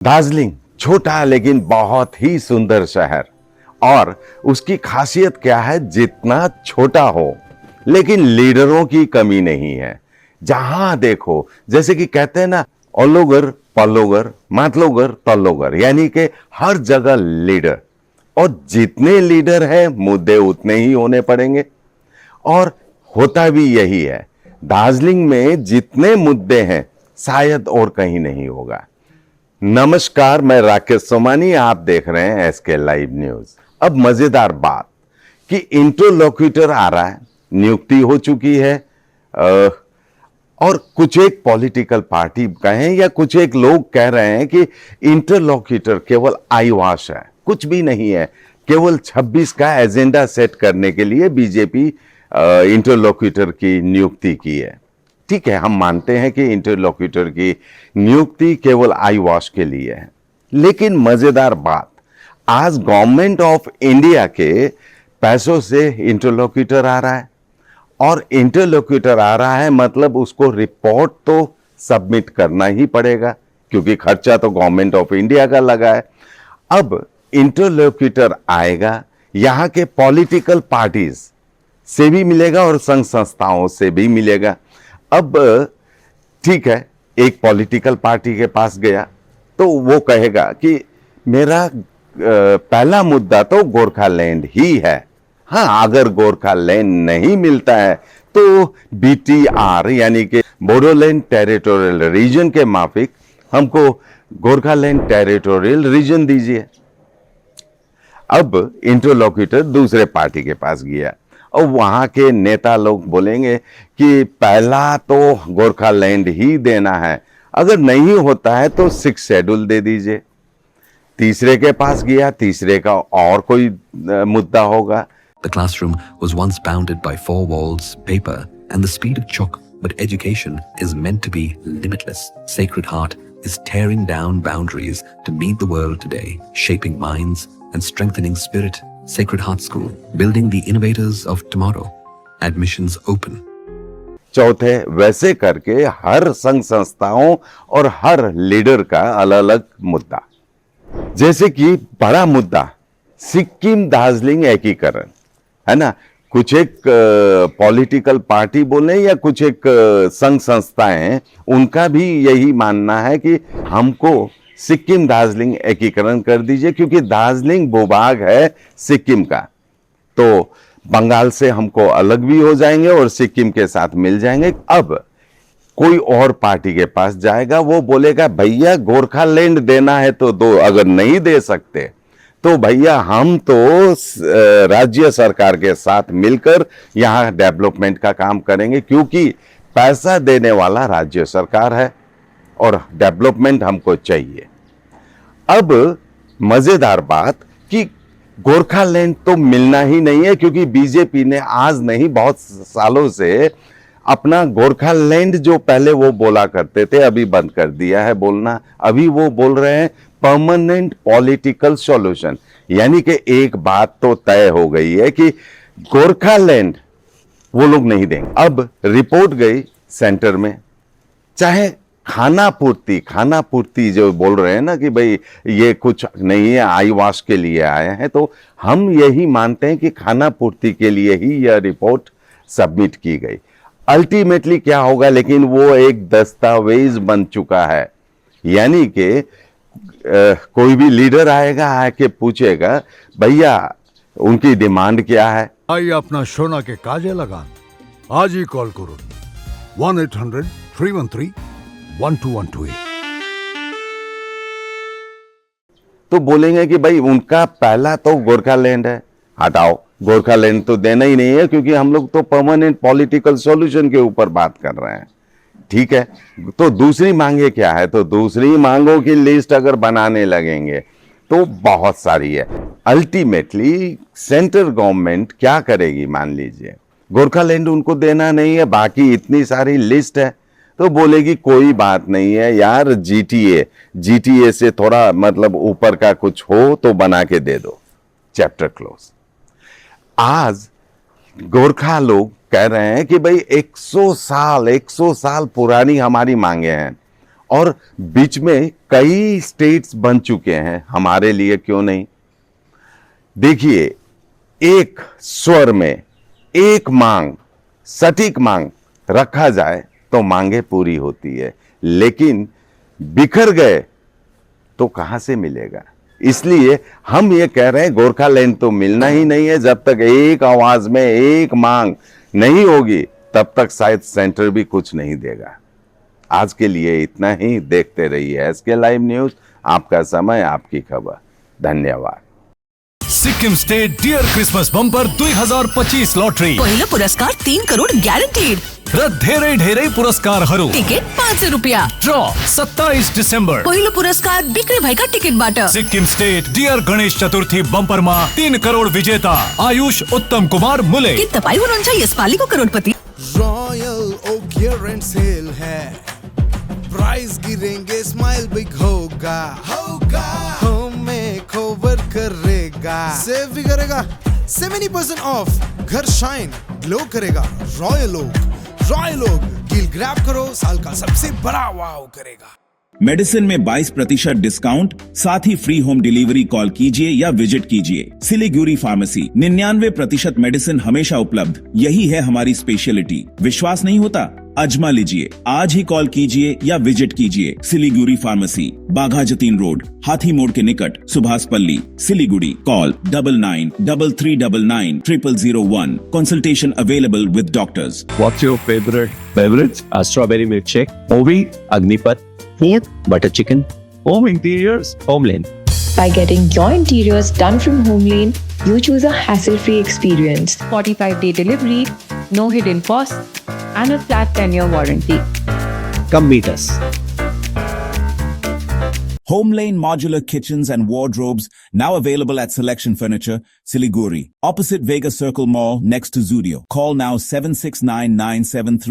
दार्जिलिंग छोटा लेकिन बहुत ही सुंदर शहर। और उसकी खासियत क्या है, जितना छोटा हो लेकिन लीडरों की कमी नहीं है। जहां देखो, जैसे कि कहते हैं ना, ओलोगर पलोगर मातलोगर तलोगर, यानी कि हर जगह लीडर। और जितने लीडर हैं मुद्दे उतने ही होने पड़ेंगे। और होता भी यही है। दार्जिलिंग में जितने मुद्दे हैं शायद और कहीं नहीं होगा। नमस्कार, मैं राकेश सोमानी, आप देख रहे हैं एसके लाइव न्यूज। अब मजेदार बात कि इंटरलोक्यूटर आ रहा है, नियुक्ति हो चुकी है। और कुछ एक पॉलिटिकल पार्टी कहें या कुछ एक लोग कह रहे हैं कि इंटरलोक्यूटर केवल आईवाश है, कुछ भी नहीं है। केवल 26 का एजेंडा सेट करने के लिए बीजेपी इंटरलोक्यूटर की नियुक्ति की है। ठीक है, हम मानते हैं कि इंटरलोक्यूटर की नियुक्ति केवल आई वॉश के लिए है। लेकिन मजेदार बात, आज गवर्नमेंट ऑफ इंडिया के पैसों से इंटरलोक्यूटर आ रहा है। और इंटरलोक्यूटर आ रहा है मतलब उसको रिपोर्ट तो सबमिट करना ही पड़ेगा, क्योंकि खर्चा तो गवर्नमेंट ऑफ इंडिया का लगा है। अब इंटरलोक्यूटर आएगा, यहां के पॉलिटिकल पार्टीज से भी मिलेगा और संघ संस्थाओं से भी मिलेगा। अब ठीक है, एक पॉलिटिकल पार्टी के पास गया तो वो कहेगा कि मेरा पहला मुद्दा तो गोरखालैंड ही है। हाँ, अगर गोरखालैंड नहीं मिलता है तो बीटीआर यानी कि बोडोलैंड टेरिटोरियल रीजन के माफिक हमको गोरखालैंड टेरिटोरियल रीजन दीजिए। अब इंटरलोक्यूटर दूसरे पार्टी के पास गया और वहां के नेता लोग बोलेंगे कि पहला तो गोरखालैंड ही देना है, अगर नहीं होता है तो 6 शेड्यूल दे दीजिए। तीसरे के पास गया, तीसरे का और कोई मुद्दा होगा। The classroom was once bounded by 4 walls, paper, and the speed of chalk, but education is meant to be limitless. Sacred Heart is tearing down boundaries to meet the world today, shaping minds and strengthening spirit. Sacred Heart School, building the innovators of tomorrow. Admissions open. चौथे, वैसे करके हर संघ संस्थाओं और हर leader का अलग अलग मुद्दा। जैसे कि बड़ा मुद्दा सिक्किम दार्जिलिंग एकीकरण है ना। कुछ एक पॉलिटिकल पार्टी बोले या कुछ एक संघ संस्थाएं, उनका भी यही मानना है कि हमको सिक्किम दार्जिलिंग एकीकरण कर दीजिए, क्योंकि दार्जिलिंग भूभाग है सिक्किम का। तो बंगाल से हमको अलग भी हो जाएंगे और सिक्किम के साथ मिल जाएंगे। अब कोई और पार्टी के पास जाएगा, वो बोलेगा भैया गोरखालैंड देना है तो दो, अगर नहीं दे सकते तो भैया हम तो राज्य सरकार के साथ मिलकर यहां डेवलपमेंट का काम करेंगे, क्योंकि पैसा देने वाला राज्य सरकार है और डेवलपमेंट हमको चाहिए। अब मजेदार बात कि गोरखालैंड तो मिलना ही नहीं है, क्योंकि बीजेपी ने आज नहीं बहुत सालों से अपना गोरखालैंड जो पहले वो बोला करते थे, अभी बंद कर दिया है बोलना। अभी वो बोल रहे हैं परमानेंट पॉलिटिकल सॉल्यूशन, यानी कि एक बात तो तय हो गई है कि गोरखालैंड वो लोग नहीं देंगे। अब रिपोर्ट गई सेंटर में, चाहे खाना पूर्ति जो बोल रहे हैं ना कि भाई ये कुछ नहीं है, आईवास के लिए आए हैं, तो हम यही मानते हैं कि खाना पूर्ति के लिए ही यह रिपोर्ट सबमिट की गई। अल्टीमेटली क्या होगा, लेकिन वो एक दस्तावेज बन चुका है। यानी कि कोई भी लीडर आएगा, आके पूछेगा भैया उनकी डिमांड क्या है। आइए अपना सोना के काजे लगान, आज ही कॉल करो 1-800-313-1212। तो बोलेंगे कि भाई उनका पहला तो गोरखालैंड है, हटाओ, गोरखालैंड तो देना ही नहीं है, क्योंकि हम लोग तो परमानेंट पॉलिटिकल सॉल्यूशन के ऊपर बात कर रहे हैं। ठीक है, तो दूसरी मांगे क्या है, तो दूसरी मांगों की लिस्ट अगर बनाने लगेंगे तो बहुत सारी है। अल्टीमेटली सेंट्रल गवर्नमेंट क्या करेगी, मान लीजिए गोरखालैंड उनको देना नहीं है, बाकी इतनी सारी लिस्ट है, तो बोलेगी कोई बात नहीं है यार, जीटीए से थोड़ा मतलब ऊपर का कुछ हो तो बना के दे दो, चैप्टर क्लोज। आज गोरखा लोग कह रहे हैं कि भाई 100 साल पुरानी हमारी मांगे हैं और बीच में कई स्टेट्स बन चुके हैं, हमारे लिए क्यों नहीं। देखिए, एक स्वर में एक मांग, सटीक मांग रखा जाए तो मांगे पूरी होती है, लेकिन बिखर गए तो कहां से मिलेगा। इसलिए हम ये कह रहे हैं गोरखालैंड तो मिलना ही नहीं है। जब तक एक आवाज में एक मांग नहीं होगी तब तक शायद सेंटर भी कुछ नहीं देगा। आज के लिए इतना ही। देखते रहिए एसके लाइव न्यूज, आपका समय आपकी खबर। धन्यवाद। Sikkim state dear Christmas bumper 2025 lottery पहिलो पुरस्कार 3 करोड ग्यारेन्टेड र धेरै धेरै पुरस्कारहरू। टिकट 500 रुपियाँ। ड्र 27 डिसेम्बर। पहिलो पुरस्कार बिक्री भएका टिकटबाट। सिक्किम स्टेट डियर गणेश चतुर्थी बम्परमा 3 करोड विजेता आयुष उत्तम कुमार मुले। के तपाईँ हुनुहुन्छ यसपालिको करोडपति? रॉयल ओक गियर सेल है, प्राइस गिरेंगे, स्माइल बिग होगा, हमें कवर करेगा, सेव भी करेगा, 70% ऑफ, घर शाइन ग्लो करेगा। रॉयल ओक डील ग्रैब करो, साल का सबसे बड़ा वाव करेगा। मेडिसिन में 22% डिस्काउंट, साथ ही फ्री होम डिलीवरी। कॉल कीजिए या विजिट कीजिए सिलीगुड़ी फार्मेसी। 99% मेडिसिन हमेशा उपलब्ध, यही है हमारी स्पेशलिटी। विश्वास नहीं होता? अजमा लीजिए। आज ही कॉल कीजिए या विजिट कीजिए सिलीगुड़ी फार्मेसी, बाघा जतीन रोड, हाथी मोड़ के निकट, सुभाष पल्ली, Siliguri. Call 9933990001। Consultation available with doctors. What's your favorite beverage? A strawberry milkshake. Ovi, Agnipat. Food, butter chicken. Home interiors, Homeland. By getting your interiors done from Homeland, you choose a hassle-free experience. 45-day delivery, no hidden costs, and a flat 10-year warranty. Come meet us. Homelane Modular Kitchens and Wardrobes, now available at Selection Furniture, Siliguri, opposite Vega Circle Mall, next to Zudio. Call now 769973.